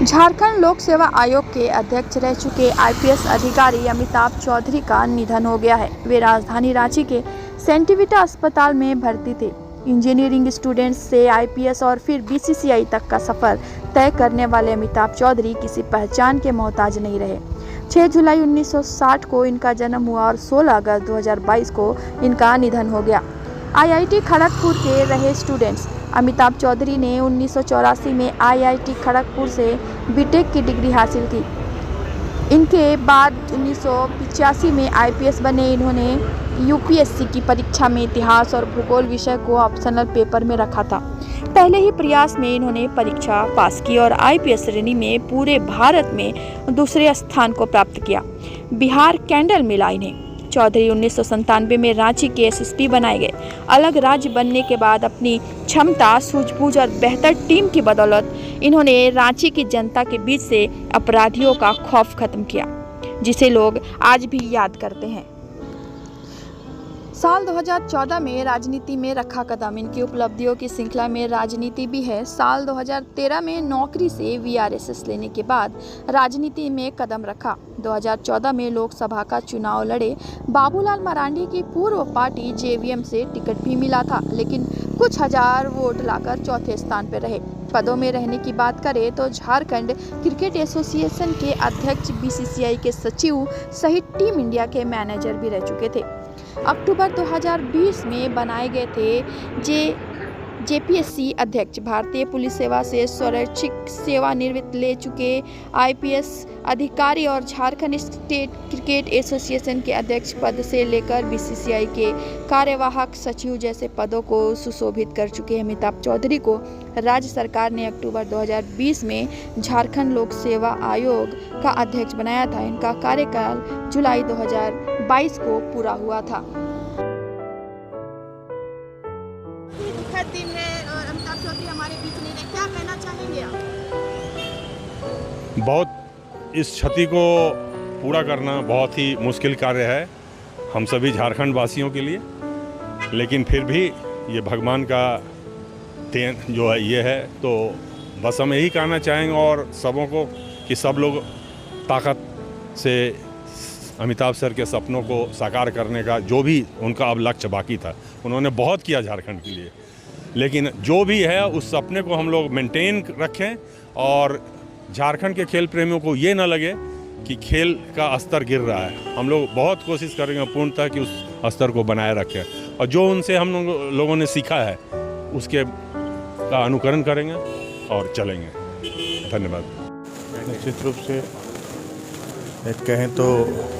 झारखंड लोक सेवा आयोग के अध्यक्ष रह चुके आईपीएस अधिकारी अमिताभ चौधरी का निधन हो गया है। वे राजधानी रांची के सेंटिविटा अस्पताल में भर्ती थे। इंजीनियरिंग स्टूडेंट्स से आईपीएस और फिर बीसीसीआई तक का सफर तय करने वाले अमिताभ चौधरी किसी पहचान के मोहताज नहीं रहे। 6 जुलाई 1960 को इनका जन्म हुआ और 16 अगस्त 2022 को इनका निधन हो गया। आईआईटी खड़गपुर के रहे स्टूडेंट्स। अमिताभ चौधरी ने 1984 में आईआईटी खड़गपुर से बीटेक की डिग्री हासिल की। इनके बाद 1985 में आईपीएस बने। इन्होंने यूपीएससी की परीक्षा में इतिहास और भूगोल विषय को ऑप्शनल पेपर में रखा था। पहले ही प्रयास में इन्होंने परीक्षा पास की और आईपीएस श्रेणी में पूरे भारत में दूसरे स्थान को प्राप्त किया। बिहार कैंडल मिला इन्हें। चौधरी 1997 में रांची के एसएसपी बनाए गए। अलग राज्य बनने के बाद अपनी क्षमता, सूझबूझ और बेहतर टीम की बदौलत इन्होंने रांची की जनता के बीच से अपराधियों का खौफ खत्म किया, जिसे लोग आज भी याद करते हैं। साल 2014 में राजनीति में रखा कदम। इनकी उपलब्धियों की श्रृंखला में राजनीति भी है। साल 2013 में नौकरी से वीआरएसएस लेने के बाद राजनीति में कदम रखा। 2014 में लोकसभा का चुनाव लड़े। बाबूलाल मरांडी की पूर्व पार्टी जेवीएम से टिकट भी मिला था, लेकिन कुछ हजार वोट लाकर चौथे स्थान पर रहे। पदों में रहने की बात करें तो झारखंड क्रिकेट एसोसिएशन के अध्यक्ष, बीसीसीआई के सचिव सहित टीम इंडिया के मैनेजर भी रह चुके थे। अक्टूबर 2020 में बनाए गए थे जेपीएससी अध्यक्ष। भारतीय पुलिस सेवा से स्वैच्छिक सेवानिवृत्त ले चुके आईपीएस अधिकारी और झारखंड स्टेट क्रिकेट एसोसिएशन के अध्यक्ष पद से लेकर बीसीसीआई के कार्यवाहक सचिव जैसे पदों को सुशोभित कर चुके अमिताभ चौधरी को राज्य सरकार ने अक्टूबर 2020 में झारखंड लोक सेवा आयोग का अध्यक्ष बनाया था। इनका कार्यकाल जुलाई 2022 को पूरा हुआ था। दिन है और अमिताभ चौधरी हमारे बीच नहीं रहे, क्या कहना चाहेंगे आप? बहुत इस क्षति को पूरा करना बहुत ही मुश्किल कार्य है हम सभी झारखंड वासियों के लिए, लेकिन फिर भी ये भगवान का देन जो है ये है, तो बस हम यही कहना चाहेंगे और सबों को कि सब लोग ताकत से अमिताभ सर के सपनों को साकार करने का जो भी उनका अब लक्ष्य बाकी था, उन्होंने बहुत किया झारखंड के लिए, लेकिन जो भी है उस सपने को हम लोग मेंटेन रखें और झारखंड के खेल प्रेमियों को ये ना लगे कि खेल का स्तर गिर रहा है। हम लोग बहुत कोशिश करेंगे पूर्णतः कि उस स्तर को बनाए रखें और जो उनसे हम लोगों ने सीखा है उसके का अनुकरण करेंगे और चलेंगे। धन्यवाद। निश्चित रूप से कहें तो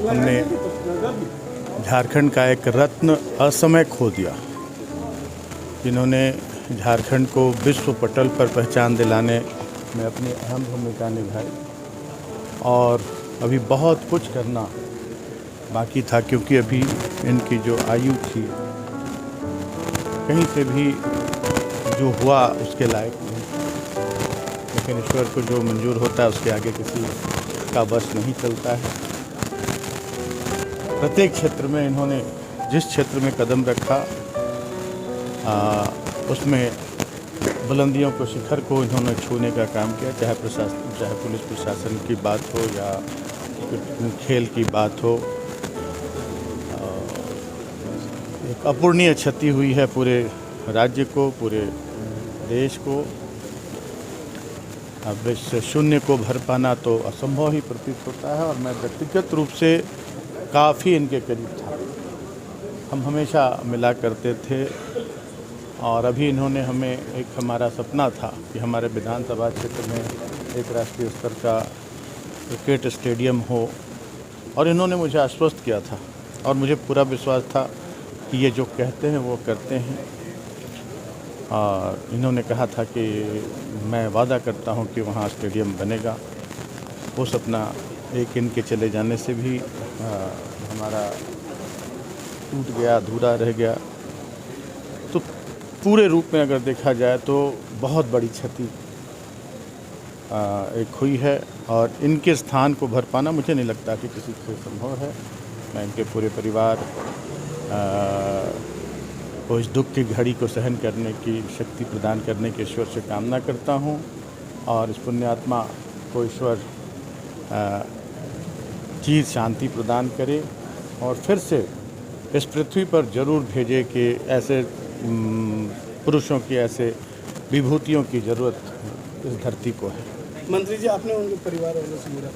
हमने झारखंड का एक रत्न असमय खो दिया, जिन्होंने झारखंड को विश्व पटल पर पहचान दिलाने में अपनी अहम भूमिका निभाई और अभी बहुत कुछ करना बाकी था, क्योंकि अभी इनकी जो आयु थी कहीं से भी जो हुआ उसके लायक नहीं, लेकिन ईश्वर को जो मंजूर होता है उसके आगे किसी का बस नहीं चलता है। प्रत्येक क्षेत्र में इन्होंने जिस क्षेत्र में कदम रखा उसमें बुलंदियों को, शिखर को इन्होंने छूने का काम किया, चाहे पुलिस प्रशासन की बात हो या खेल की बात हो। एक अपूर्णीय क्षति हुई है पूरे राज्य को, पूरे देश को। अब इस शून्य को भर पाना तो असंभव ही प्रतीत होता है और मैं व्यक्तिगत रूप से काफ़ी इनके करीब था। हम हमेशा मिला करते थे और अभी इन्होंने हमें एक, हमारा सपना था कि हमारे विधानसभा क्षेत्र में एक राष्ट्रीय स्तर का क्रिकेट स्टेडियम हो और इन्होंने मुझे आश्वस्त किया था और मुझे पूरा विश्वास था कि ये जो कहते हैं वो करते हैं। और इन्होंने कहा था कि मैं वादा करता हूं कि वहाँ स्टेडियम बनेगा। वो सपना एक इनके चले जाने से भी हमारा टूट गया, अधूरा रह गया। तो पूरे रूप में अगर देखा जाए तो बहुत बड़ी क्षति एक हुई है और इनके स्थान को भर पाना मुझे नहीं लगता कि किसी से संभव है। मैं इनके पूरे परिवार को इस दुख की घड़ी को सहन करने की शक्ति प्रदान करने के ईश्वर से कामना करता हूं और इस पुण्यात्मा को ईश्वर चिर शांति प्रदान करे और फिर से इस पृथ्वी पर जरूर भेजे कि ऐसे पुरुषों की, ऐसे विभूतियों की ज़रूरत इस धरती को है। मंत्री जी, आपने उनके परिवार वालों से मिला?